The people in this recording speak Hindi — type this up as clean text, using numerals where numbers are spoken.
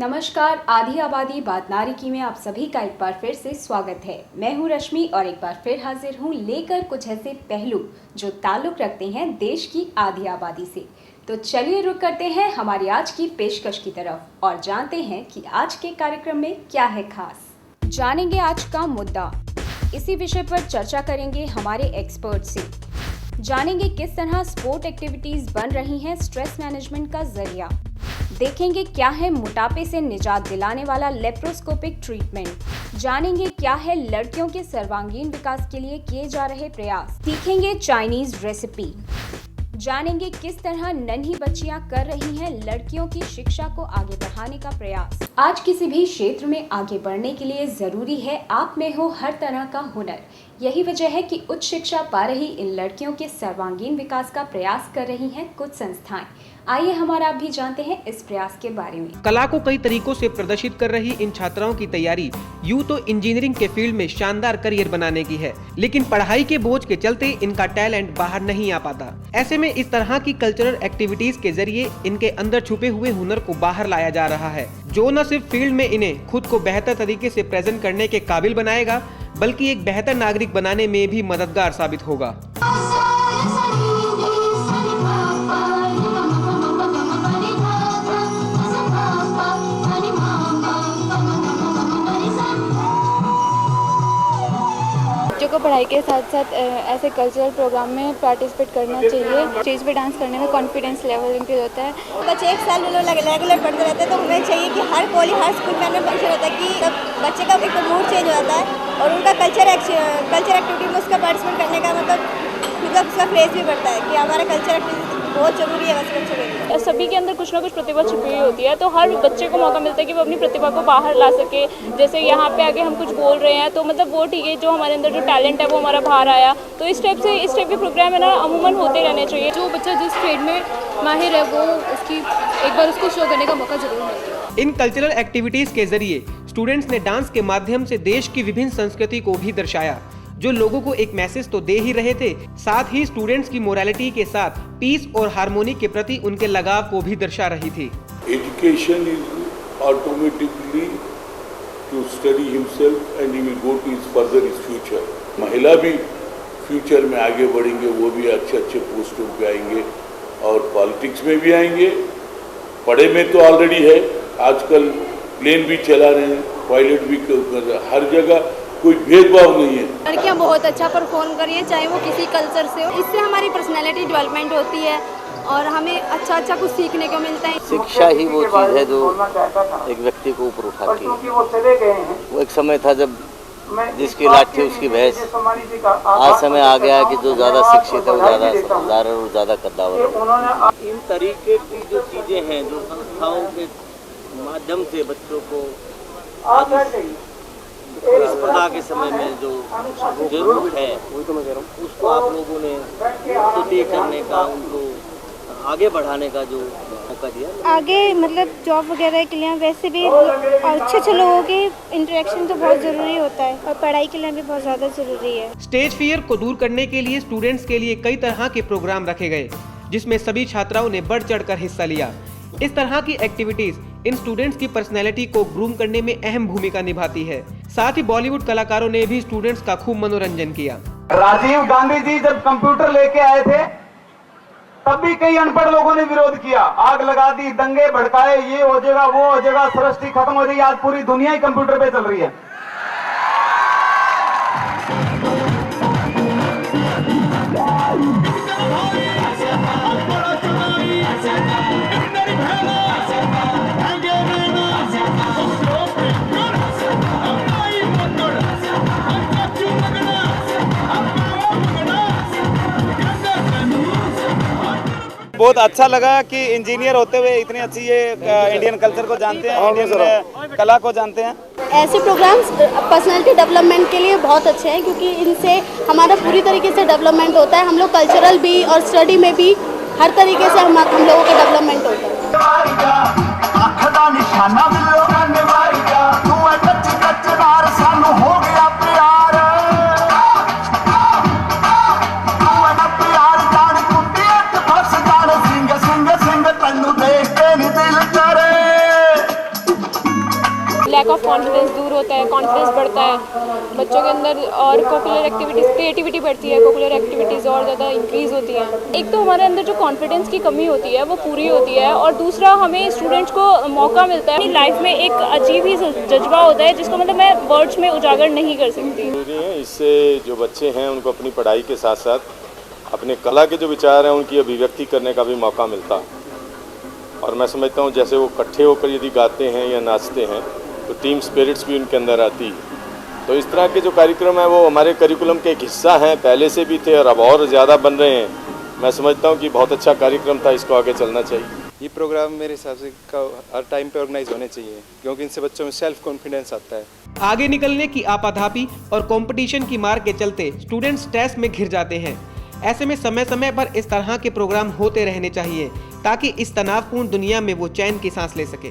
नमस्कार, आधी आबादी बात नारिकी में आप सभी का एक बार फिर से स्वागत है। मैं हूं रश्मि और एक बार फिर हाजिर हूं लेकर कुछ ऐसे पहलू जो ताल्लुक रखते हैं देश की आधी आबादी से। तो चलिए रुक करते हैं हमारी आज की पेशकश की तरफ और जानते हैं कि आज के कार्यक्रम में क्या है खास। जानेंगे आज का मुद्दा, इसी विषय पर चर्चा करेंगे हमारे एक्सपर्ट से। जानेंगे किस तरह स्पोर्ट एक्टिविटीज बन रही हैं स्ट्रेस मैनेजमेंट का जरिया। देखेंगे क्या है मोटापे से निजात दिलाने वाला लेप्रोस्कोपिक ट्रीटमेंट। जानेंगे क्या है लड़कियों के सर्वांगीण विकास के लिए किए जा रहे प्रयास। सीखेंगे चाइनीज रेसिपी। जानेंगे किस तरह नन्ही बच्चियां कर रही हैं लड़कियों की शिक्षा को आगे बढ़ाने का प्रयास। आज किसी भी क्षेत्र में आगे बढ़ने के लिए जरूरी है आप में हो हर तरह का हुनर। यही वजह है कि उच्च शिक्षा पा रही इन लड़कियों के सर्वांगीण विकास का प्रयास कर रही हैं कुछ संस्थाएं। आइए हमारा आप भी जानते हैं इस प्रयास के बारे में। कला को कई तरीकों से प्रदर्शित कर रही इन छात्राओं की तैयारी यूं तो इंजीनियरिंग के फील्ड में शानदार करियर बनाने की है, लेकिन पढ़ाई के बोझ के चलते इनका टैलेंट बाहर नहीं आ पाता। ऐसे में इस तरह की कल्चरल एक्टिविटीज के जरिए इनके अंदर छुपे हुए हुनर को बाहर लाया जा रहा है, जो न सिर्फ फील्ड में इन्हें खुद को बेहतर तरीके से प्रेजेंट करने के काबिल बनाएगा, बल्कि एक बेहतर नागरिक बनाने में भी मददगार साबित होगा। बच्चों को पढ़ाई के साथ साथ ऐसे कल्चरल प्रोग्राम में पार्टिसिपेट करना चाहिए। स्टेज पे डांस करने में कॉन्फिडेंस लेवल इंक्रीज होता है। बच्चे एक साल रेगुलर पढ़ते रहते हैं, तो हमें चाहिए कि हर कॉलेज हर स्कूल में हमें फंक्शन होता है कि तब बच्चे का एक मूड चेंज हो जाता है और उनका कल्चर एक्टिविटी में उसका पार्टिसिपेट करने का मतलब उसका क्रेज भी बढ़ता है कि हमारा कल्चर एक्टिविटी बहुत जरूरी है वैसे बच्चों के लिए। सभी के अंदर कुछ ना कुछ प्रतिभा छुपी हुई होती है, तो हर बच्चे को मौका मिलता है कि वो अपनी प्रतिभा को बाहर ला सके। जैसे यहाँ पे आगे हम कुछ बोल रहे हैं तो मतलब वो ठीक है, जो हमारे अंदर जो टैलेंट है वो हमारा बाहर आया। तो इस टाइप के प्रोग्राम है ना अमूमन होते रहने चाहिए। जो बच्चा जिस ट्रेड में माहिर है वो उसकी एक बार उसको शो करने का मौका जरूर मिलता है। इन कल्चरल एक्टिविटीज के जरिए स्टूडेंट्स ने डांस के माध्यम से देश की विभिन्न संस्कृति को भी दर्शाया, जो लोगों को एक मैसेज तो दे ही रहे थे, साथ ही स्टूडेंट्स की मोरालिटी के साथ पीस और हार्मोनी के प्रति उनके लगाव को भी दर्शा रही थी। Education is automatically to study himself and he will go to his further his future. महिला भी फ्यूचर में आगे बढ़ेंगे, वो भी अच्छे पोस्टों पे आएंगे और पॉलिटिक्स में भी आएंगे। पढ़े में तो ऑलरेडी है, आजकल प्लेन भी चला रहे हैं, पायलट भी कर रहे हैं, हर जगह कोई भेदभाव नहीं है। लड़कियां बहुत अच्छा परफॉर्म कर रही है, चाहे वो किसी कल्चर से हो। इससे हमारी पर्सनैलिटी डेवलपमेंट होती है और हमें अच्छा कुछ सीखने को मिलता है। शिक्षा ही वो चीज़ है जो एक व्यक्ति को ऊपर उठाती है। वो एक समय था जब जिसकी लाठी उसकी भैंस, आज समय आ गया कि जो ज़्यादा शिक्षित है वो ज़्यादा समझदार और ज़्यादा कद्दावर है। इन तरीके की जो चीज़ें हैं, जो संस्थाओं के माध्यम से बच्चों को स्पर्धा के समय में जो जरूरत है उसको आप लोगों ने स्तुति करने का, उनको आगे बढ़ाने का जो मौका दिया। आगे मतलब जॉब वगैरह के लिए वैसे भी अच्छे लोगों के इंटरेक्शन तो बहुत ज़रूरी होता है और पढ़ाई के लिए भी बहुत ज़्यादा ज़रूरी है। स्टेज फियर को दूर करने के लिए स्टूडेंट्स के लिए कई तरह के प्रोग्राम रखे गए, जिसमें सभी छात्राओं ने बढ़ चढ़ कर हिस्सा लिया। इस तरह की एक्टिविटीज इन स्टूडेंट्स की पर्सनैलिटी को ग्रूम करने में अहम भूमिका निभाती है। साथ ही बॉलीवुड कलाकारों ने भी स्टूडेंट्स का खूब मनोरंजन किया। राजीव गांधी जी जब कंप्यूटर लेके आए थे तब भी कई अनपढ़ लोगों ने विरोध किया, आग लगा दी, दंगे भड़काए, ये हो जाएगा वो हो जाएगा, सृष्टि खत्म हो जाएगी। आज पूरी दुनिया ही कंप्यूटर पे चल रही है। बहुत अच्छा लगा कि इंजीनियर होते हुए इतनी अच्छी ये इंडियन कल्चर को जानते हैं, इंडियन कला को जानते हैं। ऐसे प्रोग्राम्स पर्सनालिटी डेवलपमेंट के लिए बहुत अच्छे हैं क्योंकि इनसे हमारा पूरी तरीके से डेवलपमेंट होता है। हम लोग कल्चरल भी और स्टडी में भी हर तरीके से हम लोगों का डेवलपमेंट होता है। लैक ऑफ कॉन्फिडेंस दूर होता है, कॉन्फिडेंस बढ़ता है बच्चों के अंदर, और कोकुलर एक्टिविटीज़, क्रिएटिविटी बढ़ती है, कोकुलर एक्टिविटीज़ और ज़्यादा इंक्रीज़ होती हैं। एक तो हमारे अंदर जो कॉन्फिडेंस की कमी होती है वो पूरी होती है, और दूसरा हमें स्टूडेंट्स को मौका मिलता है अपनी लाइफ में एक अजीब ही जज्बा होता है जिसको मतलब मैं वर्ड्स में उजागर नहीं कर सकती। जरूरी है, इससे जो बच्चे हैं उनको अपनी पढ़ाई के साथ साथ अपने कला के जो विचार हैं उनकी अभिव्यक्ति करने का भी मौका मिलता है। और मैं समझता हूँ जैसे वो इकट्ठे होकर यदि गाते हैं या नाचते हैं तो टीम स्पिरिट्स भी उनके अंदर आती है। तो इस तरह के जो कार्यक्रम हैं वो हमारे करिकुलम के एक हिस्सा हैं, पहले से भी थे और अब और ज़्यादा बन रहे हैं। मैं समझता हूँ कि बहुत अच्छा कार्यक्रम था, इसको आगे चलना चाहिए। ये प्रोग्राम मेरे हिसाब से हर टाइम पे ऑर्गेनाइज होने चाहिए, क्योंकि इनसे बच्चों में सेल्फ कॉन्फिडेंस आता है। आगे निकलने की आपाधापी और कंपटीशन की मार के चलते स्टूडेंट्स स्ट्रेस में घिर जाते हैं। ऐसे में समय समय पर इस तरह के प्रोग्राम होते रहने चाहिए ताकि इस तनावपूर्ण दुनिया में वो चैन की सांस ले सके।